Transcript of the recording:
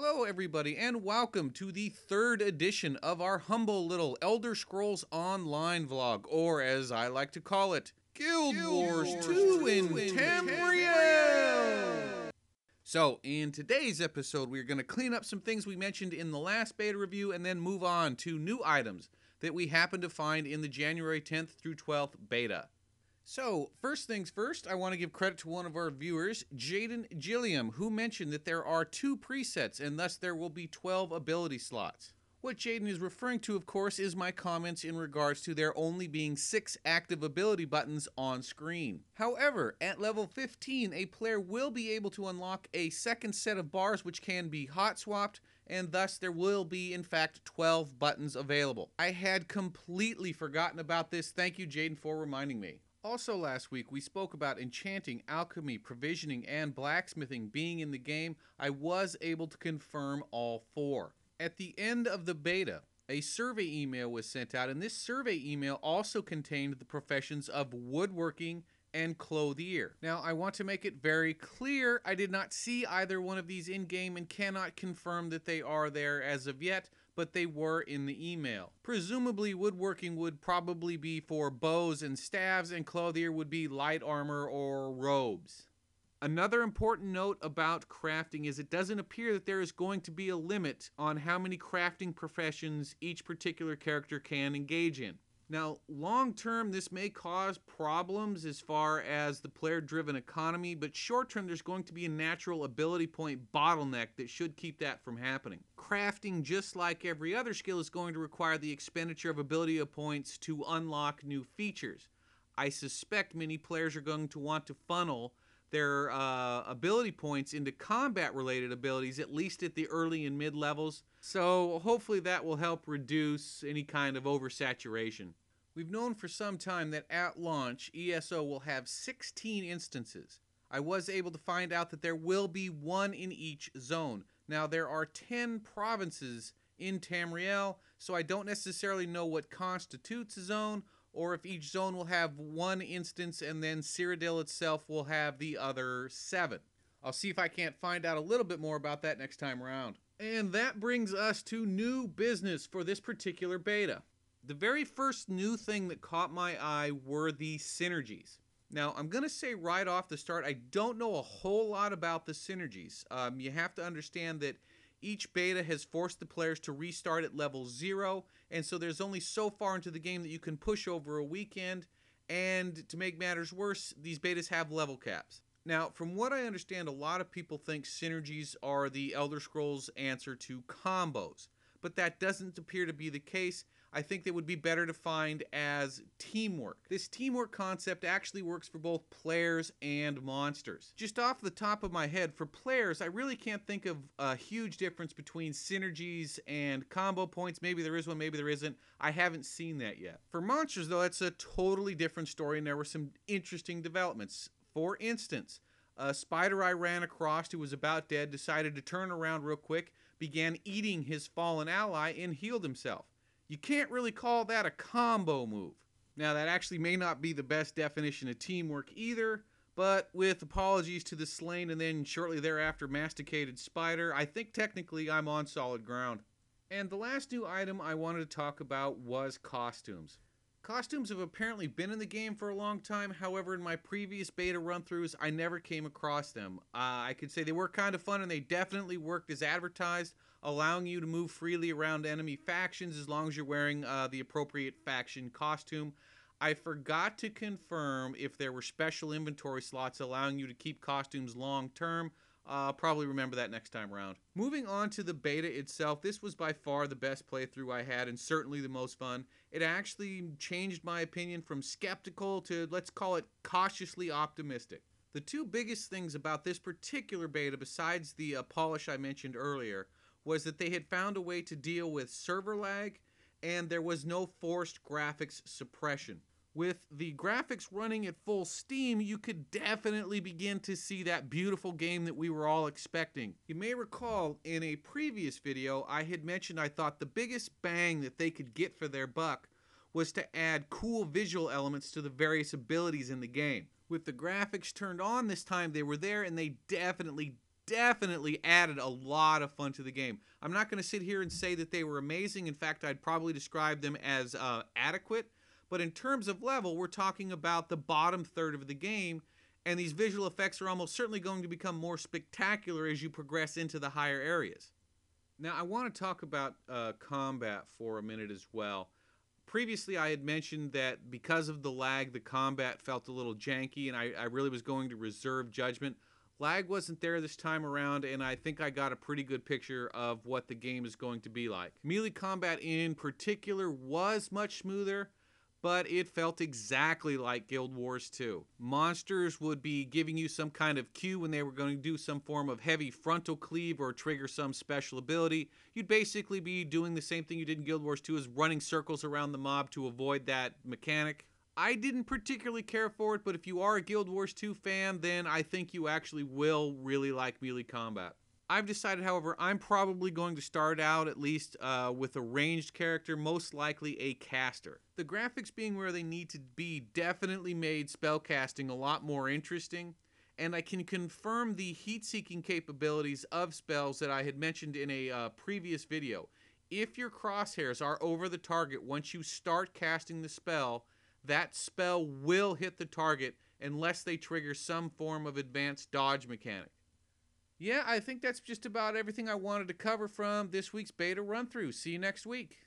Hello everybody and welcome to the third edition of our humble little Elder Scrolls Online vlog, or as I like to call it, Guild Wars 2 in Tamriel! So, in today's episode we're going to clean up some things we mentioned in the last beta review and then move on to new items that we happen to find in the January 10th through 12th beta. So, first things first, I want to give credit to one of our viewers, Jaden Gilliam, who mentioned that there are 2 presets and thus there will be 12 ability slots. What Jaden is referring to, of course, is my comments in regards to there only being 6 active ability buttons on screen. However, at level 15, a player will be able to unlock a second set of bars which can be hot swapped, and thus there will be, in fact, 12 buttons available. I had completely forgotten about this. Thank you, Jaden, for reminding me. Also last week, we spoke about enchanting, alchemy, provisioning, and blacksmithing being in the game. I was able to confirm all 4. At the end of the beta, a survey email was sent out, and this survey email also contained the professions of woodworking and clothier. Now, I want to make it very clear, I did not see either one of these in-game and cannot confirm that they are there as of yet, but they were in the email. Presumably, woodworking would probably be for bows and staves, and clothier would be light armor or robes. Another important note about crafting is it doesn't appear that there is going to be a limit on how many crafting professions each particular character can engage in. Now, long term, this may cause problems as far as the player-driven economy, but short term, there's going to be a natural ability point bottleneck that should keep that from happening. Crafting, just like every other skill, is going to require the expenditure of ability points to unlock new features. I suspect many players are going to want to funnel their ability points into combat-related abilities, at least at the early and mid levels, so hopefully that will help reduce any kind of oversaturation. We've known for some time that at launch, ESO will have 16 instances. I was able to find out that there will be 1 in each zone. Now, there are 10 provinces in Tamriel, so I don't necessarily know what constitutes a zone, or if each zone will have 1 instance and then Cyrodiil itself will have the other 7. I'll see if I can't find out a little bit more about that next time around. And that brings us to new business for this particular beta. The very first new thing that caught my eye were the synergies. Now, I'm going to say right off the start, I don't know a whole lot about the synergies. You have to understand that each beta has forced the players to restart at level 0, and so there's only so far into the game that you can push over a weekend, and to make matters worse, these betas have level caps. Now, from what I understand, a lot of people think synergies are the Elder Scrolls answer to combos, but that doesn't appear to be the case. I think they would be better defined as teamwork. This teamwork concept actually works for both players and monsters. Just off the top of my head, for players, I really can't think of a huge difference between synergies and combo points. Maybe there is one, maybe there isn't. I haven't seen that yet. For monsters, though, it's a totally different story, and there were some interesting developments. For instance, a spider I ran across who was about dead decided to turn around real quick, began eating his fallen ally, and healed himself. You can't really call that a combo move. Now, that actually may not be the best definition of teamwork either, but with apologies to the slain and then shortly thereafter masticated spider, I think technically I'm on solid ground. And the last new item I wanted to talk about was costumes. Costumes have apparently been in the game for a long time. However, in my previous beta run-throughs, I never came across them. I could say they were kind of fun, and they definitely worked as advertised, allowing you to move freely around enemy factions as long as you're wearing the appropriate faction costume. I forgot to confirm if there were special inventory slots allowing you to keep costumes long-term. I'll probably remember that next time around. Moving on to the beta itself, this was by far the best playthrough I had and certainly the most fun. It actually changed my opinion from skeptical to, let's call it, cautiously optimistic. The 2 biggest things about this particular beta, besides the polish I mentioned earlier, was that they had found a way to deal with server lag, and there was no forced graphics suppression. With the graphics running at full steam, you could definitely begin to see that beautiful game that we were all expecting. You may recall in a previous video, I had mentioned I thought the biggest bang that they could get for their buck was to add cool visual elements to the various abilities in the game. With the graphics turned on this time, they were there, and they definitely definitely added a lot of fun to the game. I'm not going to sit here and say that they were amazing. In fact, I'd probably describe them as adequate. But in terms of level, we're talking about the bottom third of the game, and these visual effects are almost certainly going to become more spectacular as you progress into the higher areas. Now, I want to talk about combat for a minute as well. Previously, I had mentioned that because of the lag, the combat felt a little janky, and I really was going to reserve judgment. Lag wasn't there this time around, and I think I got a pretty good picture of what the game is going to be like. Melee combat in particular was much smoother, but it felt exactly like Guild Wars 2. Monsters would be giving you some kind of cue when they were going to do some form of heavy frontal cleave or trigger some special ability. You'd basically be doing the same thing you did in Guild Wars 2, as running circles around the mob to avoid that mechanic. I didn't particularly care for it, but if you are a Guild Wars 2 fan, then I think you actually will really like melee combat. I've decided, however, I'm probably going to start out at least with a ranged character, most likely a caster. The graphics being where they need to be definitely made spellcasting a lot more interesting, and I can confirm the heat-seeking capabilities of spells that I had mentioned in a previous video. If your crosshairs are over the target once you start casting the spell, that spell will hit the target unless they trigger some form of advanced dodge mechanic. Yeah, I think that's just about everything I wanted to cover from this week's beta run-through. See you next week.